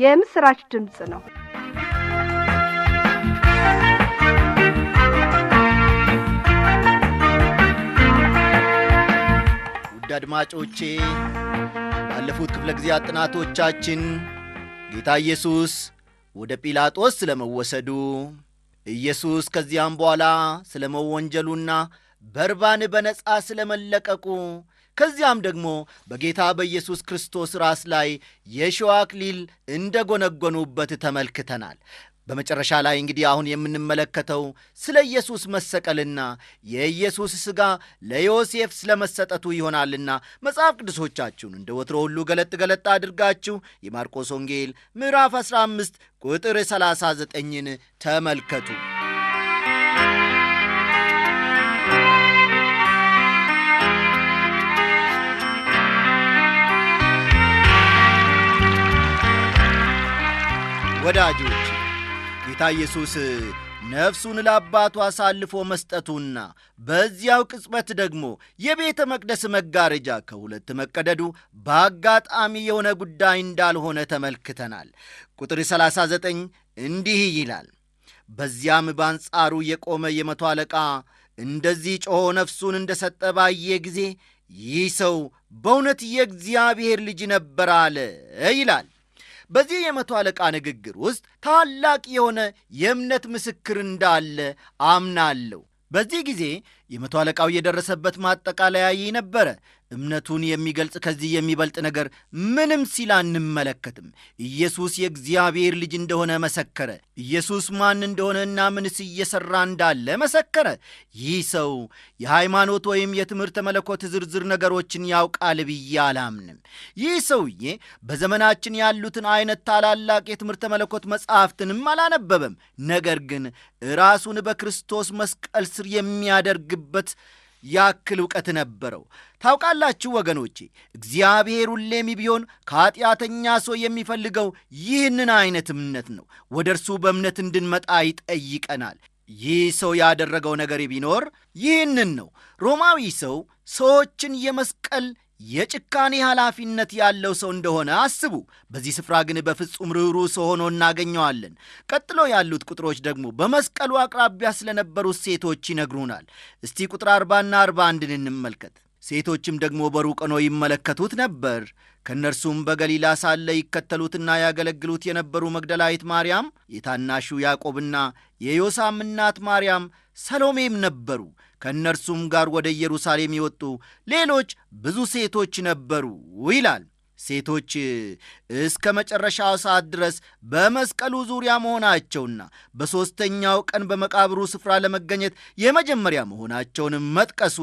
የምስራች ድምጽ ነው። ውድ አድማጮቼ ባለፉት ክፍለ ጊዜያት ጥናቶቻችን ጌታ ኢየሱስ ወደ ጲላጦስ ስለመወሰዱ፣ ኢየሱስ ከዚያም በኋላ ስለመወንጀሉና በርባን በነጻ ስለመለቀቁ፣ ከዚያም ደግሞ በጌታ በኢየሱስ ክርስቶስ ራስ ላይ የሾህ አክሊል እንደጎነጎኑበት ተመልክተናል። በመጨረሻ ላይ እንግዲህ አሁን የምንመለከተው ስለ ኢየሱስ መሰቀልና የኢየሱስ ሥጋ ለዮሴፍ ስለመሰጠቱ ይሆናልና መጽሐፍ ቅዱሶቻችሁን እንደ ወትሮ ሁሉ ገለጥ ገለጥ አድርጋችሁ የማርቆስ ወንጌል ምዕራፍ 15 ቁጥር 39ን ተመልከቱ። ወዳጆች ጌታ ኢየሱስ ነፍሱን ለአባቱ አሳልፎ መስጠቱና በዚያው ቅጽበት ደግሞ የቤተ መቅደስ መጋረጃ ከሁለት መቀደዱ በአጋጣሚ የሆነ ጉዳይ እንዳልሆነ ተመልክተናል። ቁጥር 39 እንዲህ ይላል፣ በዚያም በአንጻሩ የቆመ የመቶ አለቃ እንደዚህ ጮኾ ነፍሱን እንደ ሰጠ ባየ ጊዜ ይህ ሰው በእውነት የእግዚአብሔር ልጅ ነበር አለ ይላል። በዚህ የመቶ አለቃ ንግግር ውስጥ ታላቅ የሆነ የእምነት ምስክር እንዳለ አምናለሁ። በዚህ ጊዜ የመቶ አለቃው የደረሰበት ማጠቃለያ ይህ ነበረ። እምነቱን የሚገልጽ ከዚህ የሚበልጥ ነገር ምንም ሲል አንመለከትም። ኢየሱስ የእግዚአብሔር ልጅ እንደሆነ መሰከረ። ኢየሱስ ማን እንደሆነና ምንስ እየሠራ እንዳለ መሰከረ። ይህ ሰው የሃይማኖት ወይም የትምህርተ መለኮት ዝርዝር ነገሮችን ያውቃል ብዬ አላምንም። ይህ ሰውዬ በዘመናችን ያሉትን አይነት ታላላቅ የትምህርተ መለኮት መጻሕፍትንም አላነበበም። ነገር ግን ራሱን በክርስቶስ መስቀል ስር የሚያደርግበት ያክል ዕውቀት ነበረው። ታውቃላችሁ ወገኖቼ፣ እግዚአብሔር ሁሌም ቢሆን ከኀጢአተኛ ሰው የሚፈልገው ይህንን አይነት እምነት ነው። ወደ እርሱ በእምነት እንድንመጣ ይጠይቀናል። ይህ ሰው ያደረገው ነገር ቢኖር ይህንን ነው። ሮማዊ ሰው ሰዎችን የመስቀል የጭካኔ ኃላፊነት ያለው ሰው እንደሆነ አስቡ። በዚህ ስፍራ ግን በፍጹም ርኅሩህ ሰው ሆኖ እናገኘዋለን። ቀጥሎ ያሉት ቁጥሮች ደግሞ በመስቀሉ አቅራቢያ ስለነበሩት ሴቶች ይነግሩናል። እስቲ ቁጥር 40ና 41 እንመልከት። ሴቶችም ደግሞ በሩቅ ሆነው ይመለከቱት ነበር። ከእነርሱም በገሊላ ሳለ ይከተሉትና ያገለግሉት የነበሩ መግደላዊት ማርያም፣ የታናሹ ያዕቆብና የዮሳም እናት ማርያም፣ ሰሎሜም ነበሩ። ከእነርሱም ጋር ወደ ኢየሩሳሌም የወጡ ሌሎች ብዙ ሴቶች ነበሩ ይላል። ሴቶች እስከ መጨረሻው ሰዓት ድረስ በመስቀሉ ዙሪያ መሆናቸውና በሦስተኛው ቀን በመቃብሩ ስፍራ ለመገኘት የመጀመሪያ መሆናቸውንም መጥቀሱ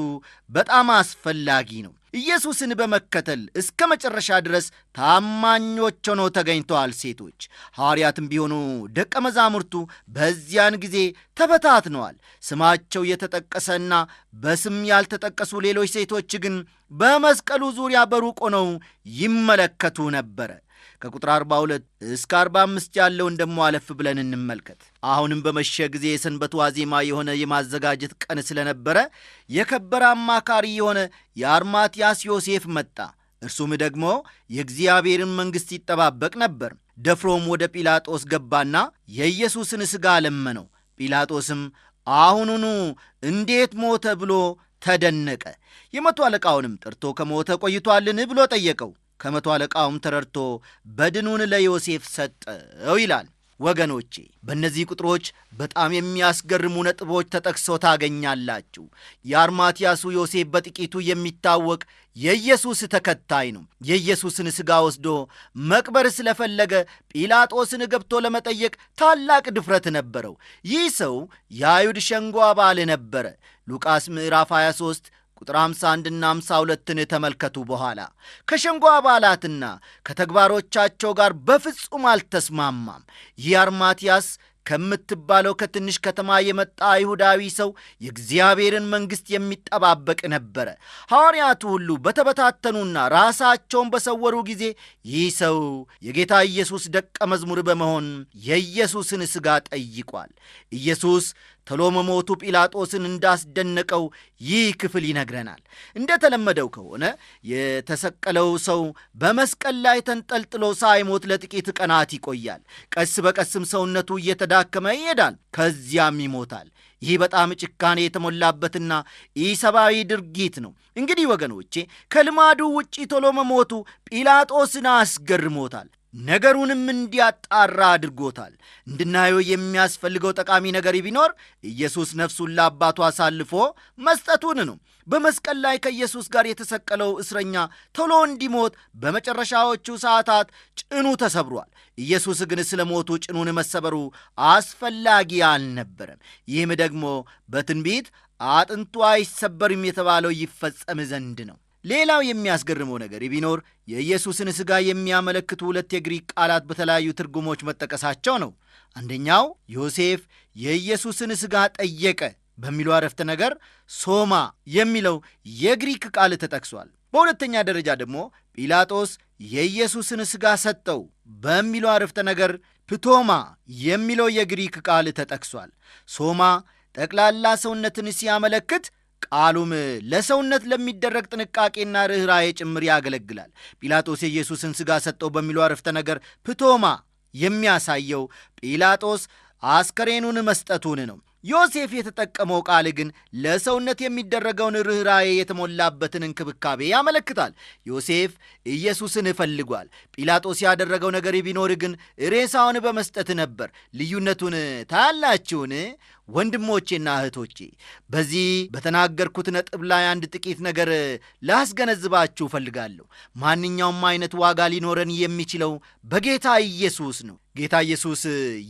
በጣም አስፈላጊ ነው። ኢየሱስን በመከተል እስከ መጨረሻ ድረስ ታማኞች ሆነው ተገኝተዋል ሴቶች። ሐዋርያትም ቢሆኑ ደቀ መዛሙርቱ በዚያን ጊዜ ተበታትነዋል። ስማቸው የተጠቀሰና በስም ያልተጠቀሱ ሌሎች ሴቶች ግን በመስቀሉ ዙሪያ በሩቅ ሆነው ይመለከቱ ነበረ። ከቁጥር 42 እስከ 45 ያለውን ደሞ አለፍ ብለን እንመልከት። አሁንም በመሸ ጊዜ የሰንበት ዋዜማ የሆነ የማዘጋጀት ቀን ስለነበረ የከበረ አማካሪ የሆነ የአርማትያስ ዮሴፍ መጣ። እርሱም ደግሞ የእግዚአብሔርን መንግሥት ይጠባበቅ ነበር። ደፍሮም ወደ ጲላጦስ ገባና የኢየሱስን ሥጋ ለመነው። ጲላጦስም አሁኑኑ እንዴት ሞተ ብሎ ተደነቀ። የመቶ አለቃውንም ጠርቶ ከሞተ ቆይቶአልን ብሎ ጠየቀው። ከመቶ አለቃውም ተረድቶ በድኑን ለዮሴፍ ሰጠው ይላል። ወገኖቼ በእነዚህ ቁጥሮች በጣም የሚያስገርሙ ነጥቦች ተጠቅሶ ታገኛላችሁ። የአርማትያሱ ዮሴፍ በጥቂቱ የሚታወቅ የኢየሱስ ተከታይ ነው። የኢየሱስን ሥጋ ወስዶ መቅበር ስለፈለገ ጲላጦስን ገብቶ ለመጠየቅ ታላቅ ድፍረት ነበረው። ይህ ሰው የአይሁድ ሸንጎ አባል ነበረ። ሉቃስ ምዕራፍ 23 ቁጥር 51ና 52ን ተመልከቱ። በኋላ ከሸንጎ አባላትና ከተግባሮቻቸው ጋር በፍጹም አልተስማማም። ይህ አርማትያስ ከምትባለው ከትንሽ ከተማ የመጣ አይሁዳዊ ሰው የእግዚአብሔርን መንግሥት የሚጠባበቅ ነበረ። ሐዋርያቱ ሁሉ በተበታተኑና ራሳቸውን በሰወሩ ጊዜ ይህ ሰው የጌታ ኢየሱስ ደቀ መዝሙር በመሆን የኢየሱስን ሥጋ ጠይቋል። ኢየሱስ ቶሎ መሞቱ ጲላጦስን እንዳስደነቀው ይህ ክፍል ይነግረናል። እንደተለመደው ከሆነ የተሰቀለው ሰው በመስቀል ላይ ተንጠልጥሎ ሳይሞት ለጥቂት ቀናት ይቆያል። ቀስ በቀስም ሰውነቱ እየተዳከመ ይሄዳል፣ ከዚያም ይሞታል። ይህ በጣም ጭካኔ የተሞላበትና ኢሰብአዊ ድርጊት ነው። እንግዲህ ወገኖቼ ከልማዱ ውጪ ቶሎ መሞቱ ጲላጦስን አስገርሞታል፣ ነገሩንም እንዲያጣራ አድርጎታል። እንድናየው የሚያስፈልገው ጠቃሚ ነገር ቢኖር ኢየሱስ ነፍሱን ለአባቱ አሳልፎ መስጠቱን ነው። በመስቀል ላይ ከኢየሱስ ጋር የተሰቀለው እስረኛ ቶሎ እንዲሞት በመጨረሻዎቹ ሰዓታት ጭኑ ተሰብሯል። ኢየሱስ ግን ስለ ሞቱ ጭኑን መሰበሩ አስፈላጊ አልነበረም። ይህም ደግሞ በትንቢት አጥንቱ አይሰበርም የተባለው ይፈጸም ዘንድ ነው። ሌላው የሚያስገርመው ነገር ቢኖር የኢየሱስን ሥጋ የሚያመለክቱ ሁለት የግሪክ ቃላት በተለያዩ ትርጉሞች መጠቀሳቸው ነው። አንደኛው ዮሴፍ የኢየሱስን ሥጋ ጠየቀ በሚለው አረፍተ ነገር ሶማ የሚለው የግሪክ ቃል ተጠቅሷል። በሁለተኛ ደረጃ ደግሞ ጲላጦስ የኢየሱስን ሥጋ ሰጠው በሚለው አረፍተ ነገር ፕቶማ የሚለው የግሪክ ቃል ተጠቅሷል። ሶማ ጠቅላላ ሰውነትን ሲያመለክት ቃሉም ለሰውነት ለሚደረግ ጥንቃቄና ርኅራኄ ጭምር ያገለግላል። ጲላጦስ የኢየሱስን ሥጋ ሰጠው በሚለው አረፍተ ነገር ፕቶማ የሚያሳየው ጲላጦስ አስከሬኑን መስጠቱን ነው። ዮሴፍ የተጠቀመው ቃል ግን ለሰውነት የሚደረገውን ርኅራኄ የተሞላበትን እንክብካቤ ያመለክታል። ዮሴፍ ኢየሱስን ፈልጓል። ጲላጦስ ያደረገው ነገር ቢኖር ግን ሬሳውን በመስጠት ነበር። ልዩነቱን ታያላችሁን? ወንድሞቼና እህቶቼ፣ በዚህ በተናገርኩት ነጥብ ላይ አንድ ጥቂት ነገር ላስገነዝባችሁ እፈልጋለሁ። ማንኛውም አይነት ዋጋ ሊኖረን የሚችለው በጌታ ኢየሱስ ነው። ጌታ ኢየሱስ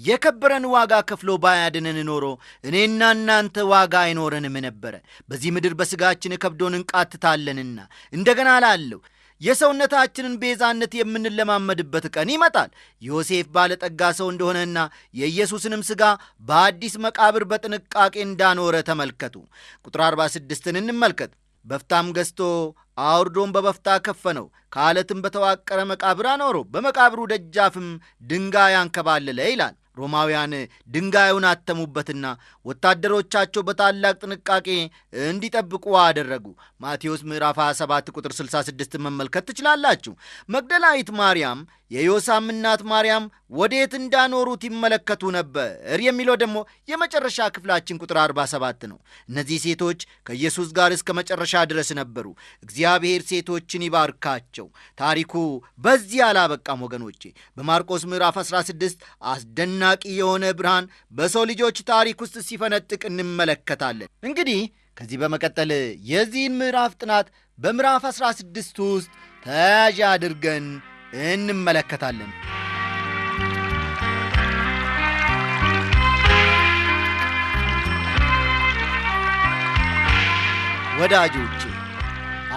የከበረን ዋጋ ከፍሎ ባያድነን ኖሮ እኔና እናንተ ዋጋ አይኖረንም ነበረ። በዚህ ምድር በሥጋችን ከብዶን እንቃትታለንና እንደገና ላለሁ የሰውነታችንን ቤዛነት የምንለማመድበት ቀን ይመጣል። ዮሴፍ ባለጠጋ ሰው እንደሆነና የኢየሱስንም ሥጋ በአዲስ መቃብር በጥንቃቄ እንዳኖረ ተመልከቱ። ቁጥር 46ን እንመልከት። በፍታም ገዝቶ አውርዶም በበፍታ ከፈነው፣ ከዓለትም በተዋቀረ መቃብር አኖረው፣ በመቃብሩ ደጃፍም ድንጋይ አንከባለለ ይላል። ሮማውያን ድንጋዩን አተሙበትና ወታደሮቻቸው በታላቅ ጥንቃቄ እንዲጠብቁ አደረጉ። ማቴዎስ ምዕራፍ 27 ቁጥር 66 መመልከት ትችላላችሁ። መግደላዊት ማርያም፣ የዮሳም እናት ማርያም ወዴት እንዳኖሩት ይመለከቱ ነበር የሚለው ደግሞ የመጨረሻ ክፍላችን ቁጥር 47 ነው። እነዚህ ሴቶች ከኢየሱስ ጋር እስከ መጨረሻ ድረስ ነበሩ። እግዚአብሔር ሴቶችን ይባርካቸው። ታሪኩ በዚህ አላበቃም ወገኖቼ። በማርቆስ ምዕራፍ 16 አስደናቂ የሆነ ብርሃን በሰው ልጆች ታሪክ ውስጥ ሲፈነጥቅ እንመለከታለን። እንግዲህ ከዚህ በመቀጠል የዚህን ምዕራፍ ጥናት በምዕራፍ 16 ውስጥ ተያያዥ አድርገን እንመለከታለን። ወዳጆቼ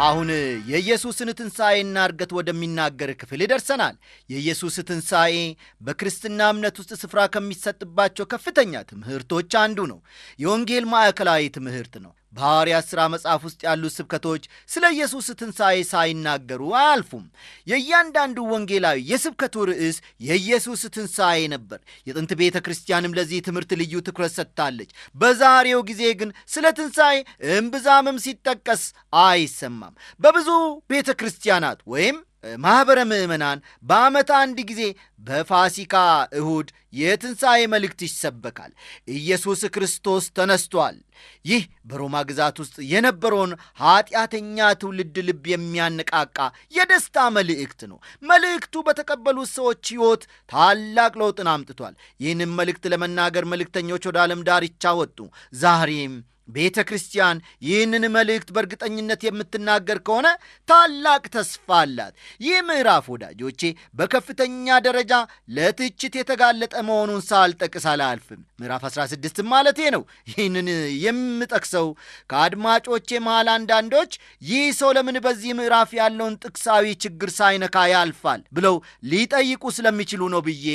አሁን የኢየሱስን ትንሣኤና እርገት ወደሚናገር ክፍል ደርሰናል። የኢየሱስ ትንሣኤ በክርስትና እምነት ውስጥ ስፍራ ከሚሰጥባቸው ከፍተኛ ትምህርቶች አንዱ ነው። የወንጌል ማዕከላዊ ትምህርት ነው። በሐዋርያት ሥራ መጽሐፍ ውስጥ ያሉት ስብከቶች ስለ ኢየሱስ ትንሣኤ ሳይናገሩ አያልፉም። የእያንዳንዱ ወንጌላዊ የስብከቱ ርዕስ የኢየሱስ ትንሣኤ ነበር። የጥንት ቤተ ክርስቲያንም ለዚህ ትምህርት ልዩ ትኩረት ሰጥታለች። በዛሬው ጊዜ ግን ስለ ትንሣኤ እምብዛምም ሲጠቀስ አይሰማም። በብዙ ቤተ ክርስቲያናት ወይም ማኅበረ ምዕመናን በዓመት አንድ ጊዜ በፋሲካ እሁድ የትንሣኤ መልእክት ይሰበካል። ኢየሱስ ክርስቶስ ተነስቷል። ይህ በሮማ ግዛት ውስጥ የነበረውን ኀጢአተኛ ትውልድ ልብ የሚያነቃቃ የደስታ መልእክት ነው። መልእክቱ በተቀበሉት ሰዎች ሕይወት ታላቅ ለውጥን አምጥቷል። ይህንም መልእክት ለመናገር መልእክተኞች ወደ ዓለም ዳርቻ ወጡ። ዛሬም ቤተ ክርስቲያን ይህንን መልእክት በእርግጠኝነት የምትናገር ከሆነ ታላቅ ተስፋ አላት። ይህ ምዕራፍ ወዳጆቼ በከፍተኛ ደረጃ ለትችት የተጋለጠ መሆኑን ሳልጠቅስ አላልፍም። ምዕራፍ 16 ማለቴ ነው። ይህንን የምጠቅሰው ከአድማጮቼ መሃል አንዳንዶች ይህ ሰው ለምን በዚህ ምዕራፍ ያለውን ጥቅሳዊ ችግር ሳይነካ ያልፋል ብለው ሊጠይቁ ስለሚችሉ ነው ብዬ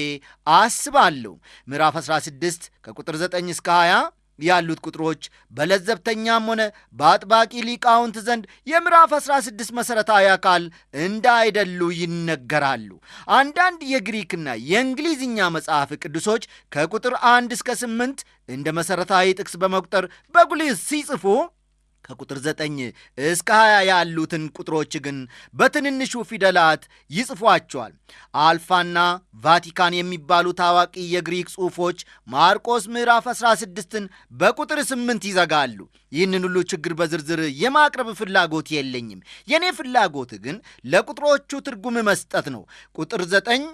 አስባለሁ። ምዕራፍ 16 ከቁጥር 9 እስከ 20 ያሉት ቁጥሮች በለዘብተኛም ሆነ በአጥባቂ ሊቃውንት ዘንድ የምዕራፍ 16 መሠረታዊ አካል እንዳይደሉ ይነገራሉ። አንዳንድ የግሪክና የእንግሊዝኛ መጽሐፍ ቅዱሶች ከቁጥር 1 እስከ 8 እንደ መሠረታዊ ጥቅስ በመቁጠር በጉልህ ሲጽፉ ከቁጥር 9 እስከ 20 ያሉትን ቁጥሮች ግን በትንንሹ ፊደላት ይጽፏቸዋል። አልፋና ቫቲካን የሚባሉ ታዋቂ የግሪክ ጽሑፎች ማርቆስ ምዕራፍ 16ን በቁጥር 8 ይዘጋሉ። ይህንን ሁሉ ችግር በዝርዝር የማቅረብ ፍላጎት የለኝም። የኔ ፍላጎት ግን ለቁጥሮቹ ትርጉም መስጠት ነው። ቁጥር 9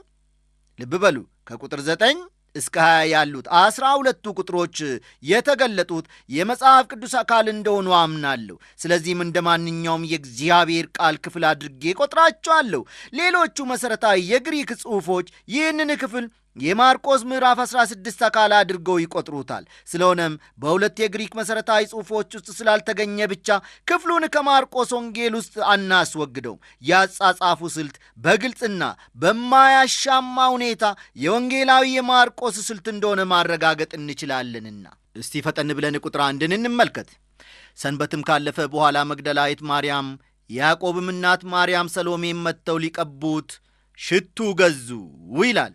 ልብ በሉ፣ ከቁጥር 9 እስከ 20 ያሉት 12ቱ ቁጥሮች የተገለጡት የመጽሐፍ ቅዱስ አካል እንደሆኑ አምናለሁ። ስለዚህም እንደ ማንኛውም የእግዚአብሔር ቃል ክፍል አድርጌ ቆጥራቸዋለሁ። ሌሎቹ መሠረታዊ የግሪክ ጽሑፎች ይህንን ክፍል የማርቆስ ምዕራፍ 16 አካል አድርገው ይቆጥሩታል። ስለሆነም በሁለት የግሪክ መሠረታዊ ጽሑፎች ውስጥ ስላልተገኘ ብቻ ክፍሉን ከማርቆስ ወንጌል ውስጥ አናስወግደው። ያጻጻፉ ስልት በግልጽና በማያሻማ ሁኔታ የወንጌላዊ የማርቆስ ስልት እንደሆነ ማረጋገጥ እንችላለንና እስቲ ፈጠን ብለን ቁጥር 1 እንመልከት። ሰንበትም ካለፈ በኋላ መግደላዊት ማርያም፣ ያዕቆብም እናት ማርያም፣ ሰሎሜም መጥተው ሊቀቡት ሽቱ ገዙ ይላል።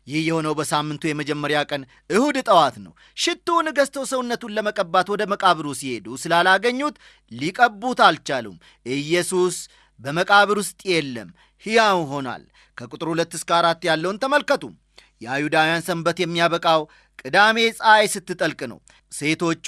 ይህ የሆነው በሳምንቱ የመጀመሪያ ቀን እሁድ ጠዋት ነው። ሽቱውን ገዝተው ሰውነቱን ለመቀባት ወደ መቃብሩ ሲሄዱ ስላላገኙት ሊቀቡት አልቻሉም። ኢየሱስ በመቃብር ውስጥ የለም፣ ሕያው ሆኗል። ከቁጥር 2 እስከ 4 ያለውን ተመልከቱ። የአይሁዳውያን ሰንበት የሚያበቃው ቅዳሜ ፀሐይ ስትጠልቅ ነው። ሴቶቹ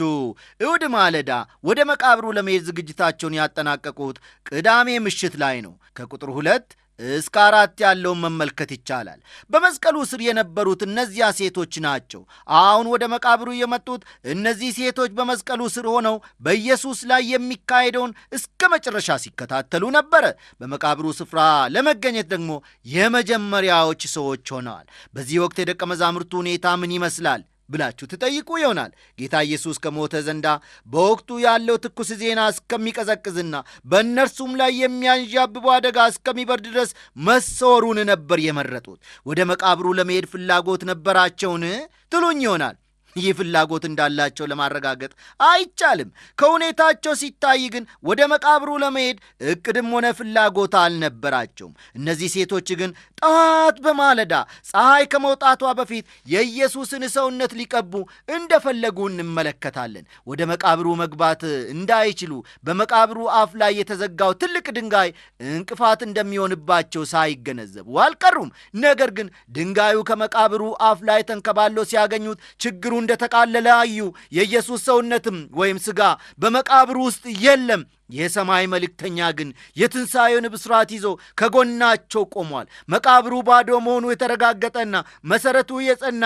እሁድ ማለዳ ወደ መቃብሩ ለመሄድ ዝግጅታቸውን ያጠናቀቁት ቅዳሜ ምሽት ላይ ነው። ከቁጥር 2 እስከ 4 ያለውን መመልከት ይቻላል። በመስቀሉ ስር የነበሩት እነዚያ ሴቶች ናቸው። አሁን ወደ መቃብሩ የመጡት እነዚህ ሴቶች በመስቀሉ ስር ሆነው በኢየሱስ ላይ የሚካሄደውን እስከ መጨረሻ ሲከታተሉ ነበረ። በመቃብሩ ስፍራ ለመገኘት ደግሞ የመጀመሪያዎች ሰዎች ሆነዋል። በዚህ ወቅት የደቀ መዛሙርቱ ሁኔታ ምን ይመስላል ብላችሁ ትጠይቁ ይሆናል። ጌታ ኢየሱስ ከሞተ ዘንዳ በወቅቱ ያለው ትኩስ ዜና እስከሚቀዘቅዝና በእነርሱም ላይ የሚያንዣብቡ አደጋ እስከሚበርድ ድረስ መሰወሩን ነበር የመረጡት። ወደ መቃብሩ ለመሄድ ፍላጎት ነበራቸውን ትሉኝ ይሆናል። ይህ ፍላጎት እንዳላቸው ለማረጋገጥ አይቻልም። ከሁኔታቸው ሲታይ ግን ወደ መቃብሩ ለመሄድ ዕቅድም ሆነ ፍላጎት አልነበራቸውም። እነዚህ ሴቶች ግን ጠዋት በማለዳ ፀሐይ ከመውጣቷ በፊት የኢየሱስን ሰውነት ሊቀቡ እንደፈለጉ እንመለከታለን። ወደ መቃብሩ መግባት እንዳይችሉ በመቃብሩ አፍ ላይ የተዘጋው ትልቅ ድንጋይ እንቅፋት እንደሚሆንባቸው ሳይገነዘቡ አልቀሩም። ነገር ግን ድንጋዩ ከመቃብሩ አፍ ላይ ተንከባሎ ሲያገኙት ችግሩ እንደተቃለለ አዩ። የኢየሱስ ሰውነትም ወይም ሥጋ በመቃብሩ ውስጥ የለም። የሰማይ መልእክተኛ ግን የትንሣኤውን ብስራት ይዞ ከጎናቸው ቆሟል። መቃብሩ ባዶ መሆኑ የተረጋገጠና መሠረቱ የጸና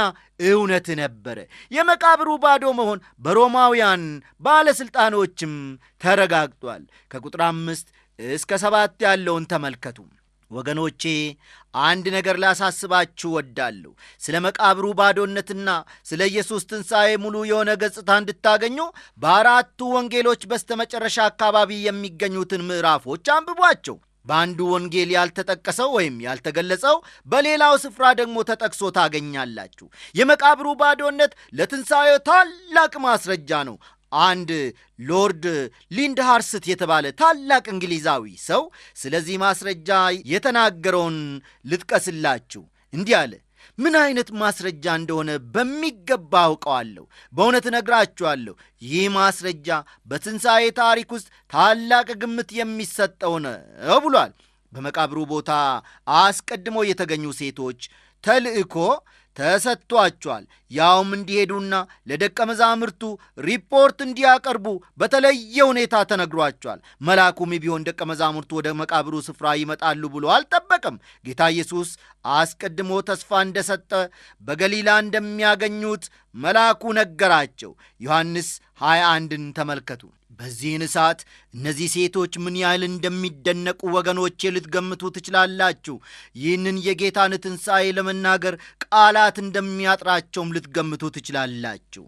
እውነት ነበረ። የመቃብሩ ባዶ መሆን በሮማውያን ባለሥልጣኖችም ተረጋግጧል። ከቁጥር 5 እስከ 7 ያለውን ተመልከቱ። ወገኖቼ አንድ ነገር ላሳስባችሁ ወዳለሁ። ስለ መቃብሩ ባዶነትና ስለ ኢየሱስ ትንሣኤ ሙሉ የሆነ ገጽታ እንድታገኙ በአራቱ ወንጌሎች በስተመጨረሻ አካባቢ የሚገኙትን ምዕራፎች አንብቧቸው። በአንዱ ወንጌል ያልተጠቀሰው ወይም ያልተገለጸው በሌላው ስፍራ ደግሞ ተጠቅሶ ታገኛላችሁ። የመቃብሩ ባዶነት ለትንሣኤው ታላቅ ማስረጃ ነው። አንድ ሎርድ ሊንድሃርስት የተባለ ታላቅ እንግሊዛዊ ሰው ስለዚህ ማስረጃ የተናገረውን ልጥቀስላችሁ። እንዲህ አለ። ምን አይነት ማስረጃ እንደሆነ በሚገባ አውቀዋለሁ። በእውነት እነግራችኋለሁ፣ ይህ ማስረጃ በትንሣኤ ታሪክ ውስጥ ታላቅ ግምት የሚሰጠው ነው ብሏል። በመቃብሩ ቦታ አስቀድሞ የተገኙ ሴቶች ተልእኮ ተሰጥቷቸዋል። ያውም እንዲሄዱና ለደቀ መዛሙርቱ ሪፖርት እንዲያቀርቡ በተለየ ሁኔታ ተነግሯቸዋል። መልአኩም ቢሆን ደቀ መዛሙርቱ ወደ መቃብሩ ስፍራ ይመጣሉ ብሎ አልጠበቀም። ጌታ ኢየሱስ አስቀድሞ ተስፋ እንደሰጠ በገሊላ እንደሚያገኙት መልአኩ ነገራቸው። ዮሐንስ 21ን ተመልከቱ። በዚህን ሰዓት እነዚህ ሴቶች ምን ያህል እንደሚደነቁ ወገኖቼ ልትገምቱ ትችላላችሁ። ይህንን የጌታን ትንሣኤ ለመናገር ቃላት እንደሚያጥራቸውም ልትገምቱ ትችላላችሁ።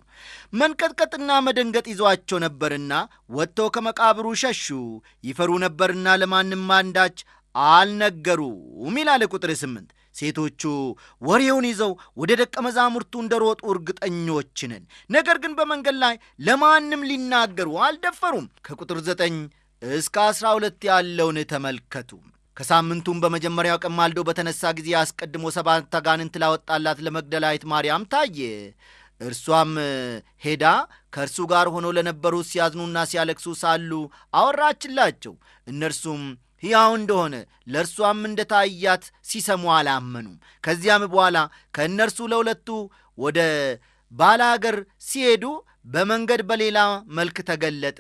መንቀጥቀጥና መደንገጥ ይዟቸው ነበርና ወጥተው ከመቃብሩ ሸሹ። ይፈሩ ነበርና ለማንም አንዳች አልነገሩም ይላል ቁጥር 8። ሴቶቹ ወሬውን ይዘው ወደ ደቀ መዛሙርቱ እንደሮጡ እርግጠኞች ነን። ነገር ግን በመንገድ ላይ ለማንም ሊናገሩ አልደፈሩም። ከቁጥር 9 እስከ 12 ያለውን ተመልከቱ። ከሳምንቱም በመጀመሪያው ቀን ማልዶ በተነሳ ጊዜ አስቀድሞ 7 አጋንንት ላወጣላት ለመግደላዊት ማርያም ታየ። እርሷም ሄዳ ከእርሱ ጋር ሆነው ለነበሩት ሲያዝኑና ሲያለቅሱ ሳሉ አወራችላቸው። እነርሱም ሕያው እንደሆነ ለእርሷም እንደ ታያት ሲሰሙ አላመኑም። ከዚያም በኋላ ከእነርሱ ለሁለቱ ወደ ባላገር ሲሄዱ በመንገድ በሌላ መልክ ተገለጠ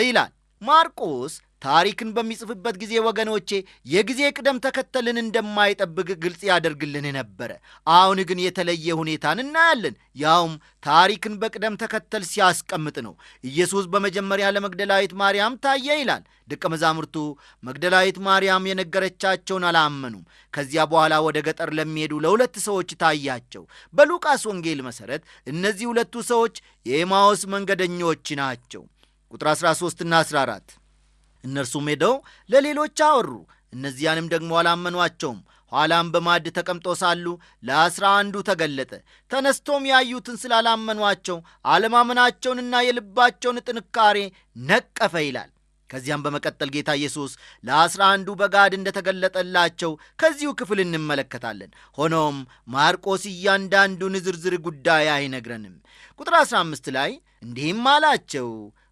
ይላል። ማርቆስ ታሪክን በሚጽፍበት ጊዜ ወገኖቼ የጊዜ ቅደም ተከተልን እንደማይጠብቅ ግልጽ ያደርግልን ነበረ። አሁን ግን የተለየ ሁኔታን እናያለን። ያውም ታሪክን በቅደም ተከተል ሲያስቀምጥ ነው። ኢየሱስ በመጀመሪያ ለመግደላዊት ማርያም ታየ ይላል። ደቀ መዛሙርቱ መግደላዊት ማርያም የነገረቻቸውን አላመኑም። ከዚያ በኋላ ወደ ገጠር ለሚሄዱ ለሁለት ሰዎች ታያቸው። በሉቃስ ወንጌል መሠረት እነዚህ ሁለቱ ሰዎች የኤማውስ መንገደኞች ናቸው። ቁጥር 13 እና 14 እነርሱም ሄደው ለሌሎች አወሩ፣ እነዚያንም ደግሞ አላመኗቸውም። ኋላም በማዕድ ተቀምጦ ሳሉ ለ11 ተገለጠ። ተነስቶም ያዩትን ስላላመኗቸው አለማመናቸውንና የልባቸውን ጥንካሬ ነቀፈ ይላል። ከዚያም በመቀጠል ጌታ ኢየሱስ ለ11 በጋድ እንደተገለጠላቸው ከዚሁ ክፍል እንመለከታለን። ሆኖም ማርቆስ እያንዳንዱን ዝርዝር ጉዳይ አይነግረንም። ቁጥር 15 ላይ እንዲህም አላቸው፣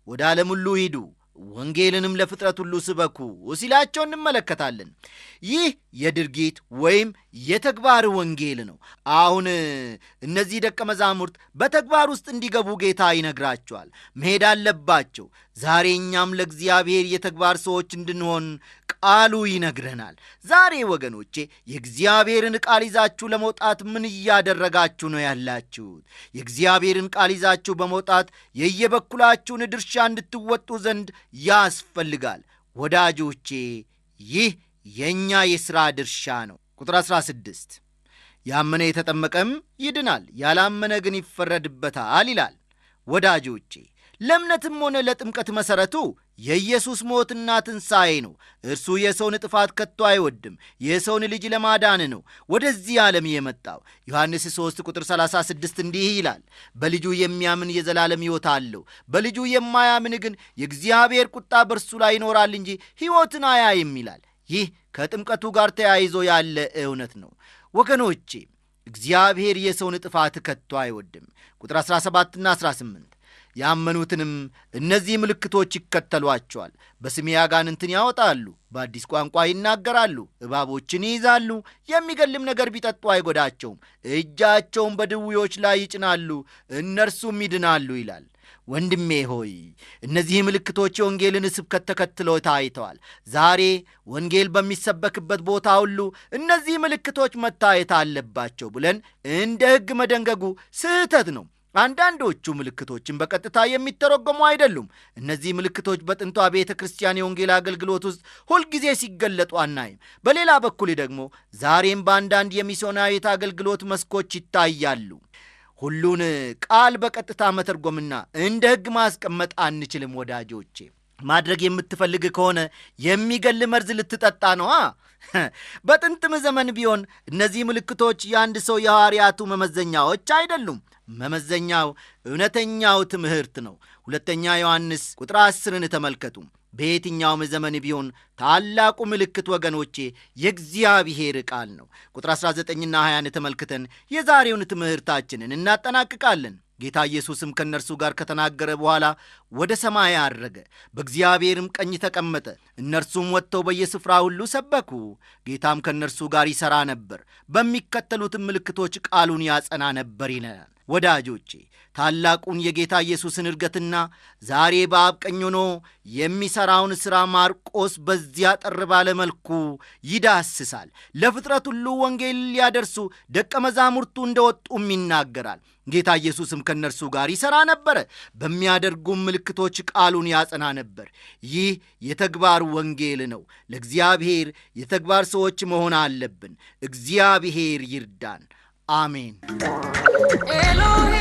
ወደ ዓለም ሁሉ ሂዱ፣ ወንጌልንም ለፍጥረት ሁሉ ስበኩ ሲላቸው እንመለከታለን። ይህ የድርጊት ወይም የተግባር ወንጌል ነው። አሁን እነዚህ ደቀ መዛሙርት በተግባር ውስጥ እንዲገቡ ጌታ ይነግራቸዋል። መሄድ አለባቸው። ዛሬ እኛም ለእግዚአብሔር የተግባር ሰዎች እንድንሆን ቃሉ ይነግረናል። ዛሬ ወገኖቼ የእግዚአብሔርን ቃል ይዛችሁ ለመውጣት ምን እያደረጋችሁ ነው ያላችሁት? የእግዚአብሔርን ቃል ይዛችሁ በመውጣት የየበኩላችሁን ድርሻ እንድትወጡ ዘንድ ያስፈልጋል። ወዳጆቼ ይህ የእኛ የሥራ ድርሻ ነው። ቁጥር 16 ያመነ የተጠመቀም ይድናል፣ ያላመነ ግን ይፈረድበታል ይላል። ወዳጆቼ ለእምነትም ሆነ ለጥምቀት መሠረቱ የኢየሱስ ሞትና ትንሣኤ ነው። እርሱ የሰውን ጥፋት ከቶ አይወድም፣ የሰውን ልጅ ለማዳን ነው ወደዚህ ዓለም የመጣው። ዮሐንስ 3 ቁጥር 36 እንዲህ ይላል፣ በልጁ የሚያምን የዘላለም ሕይወት አለው፣ በልጁ የማያምን ግን የእግዚአብሔር ቁጣ በእርሱ ላይ ይኖራል እንጂ ሕይወትን አያይም ይላል። ይህ ከጥምቀቱ ጋር ተያይዞ ያለ እውነት ነው ወገኖቼ። እግዚአብሔር የሰውን ጥፋት ከቶ አይወድም። ቁጥር 17ና 18 ያመኑትንም እነዚህ ምልክቶች ይከተሏቸዋል። በስሜ አጋንንትን ያወጣሉ፣ በአዲስ ቋንቋ ይናገራሉ፣ እባቦችን ይይዛሉ፣ የሚገልም ነገር ቢጠጡ አይጎዳቸውም፣ እጃቸውን በድውዮች ላይ ይጭናሉ፣ እነርሱም ይድናሉ ይላል። ወንድሜ ሆይ እነዚህ ምልክቶች የወንጌልን ስብከት ተከትለው ታይተዋል። ዛሬ ወንጌል በሚሰበክበት ቦታ ሁሉ እነዚህ ምልክቶች መታየት አለባቸው ብለን እንደ ሕግ መደንገጉ ስህተት ነው። አንዳንዶቹ ምልክቶችን በቀጥታ የሚተረጎሙ አይደሉም። እነዚህ ምልክቶች በጥንቷ ቤተ ክርስቲያን የወንጌል አገልግሎት ውስጥ ሁልጊዜ ሲገለጡ አናይም። በሌላ በኩል ደግሞ ዛሬም በአንዳንድ የሚስዮናዊት አገልግሎት መስኮች ይታያሉ። ሁሉን ቃል በቀጥታ መተርጎምና እንደ ሕግ ማስቀመጥ አንችልም። ወዳጆቼ ማድረግ የምትፈልግ ከሆነ የሚገል መርዝ ልትጠጣ ነዋ። በጥንትም ዘመን ቢሆን እነዚህ ምልክቶች የአንድ ሰው የሐዋርያቱ መመዘኛዎች አይደሉም። መመዘኛው እውነተኛው ትምህርት ነው። ሁለተኛ ዮሐንስ ቁጥር 10ን ተመልከቱ። በየትኛውም ዘመን ቢሆን ታላቁ ምልክት ወገኖቼ የእግዚአብሔር ቃል ነው። ቁጥር 19ና 20ን ተመልክተን የዛሬውን ትምህርታችንን እናጠናቅቃለን። ጌታ ኢየሱስም ከእነርሱ ጋር ከተናገረ በኋላ ወደ ሰማይ አረገ፣ በእግዚአብሔርም ቀኝ ተቀመጠ። እነርሱም ወጥተው በየስፍራ ሁሉ ሰበኩ። ጌታም ከእነርሱ ጋር ይሠራ ነበር፣ በሚከተሉትም ምልክቶች ቃሉን ያጸና ነበር ይለናል። ወዳጆቼ ታላቁን የጌታ ኢየሱስን ዕርገትና ዛሬ በአብ ቀኝ ሆኖ የሚሠራውን ሥራ ማርቆስ በዚያ ጠር ባለ መልኩ ይዳስሳል። ለፍጥረት ሁሉ ወንጌል ሊያደርሱ ደቀ መዛሙርቱ እንደወጡም ይናገራል። ጌታ ኢየሱስም ከእነርሱ ጋር ይሠራ ነበረ፣ በሚያደርጉም ምልክቶች ቃሉን ያጸና ነበር። ይህ የተግባር ወንጌል ነው። ለእግዚአብሔር የተግባር ሰዎች መሆን አለብን። እግዚአብሔር ይርዳን። አሜን። ኤሎሄ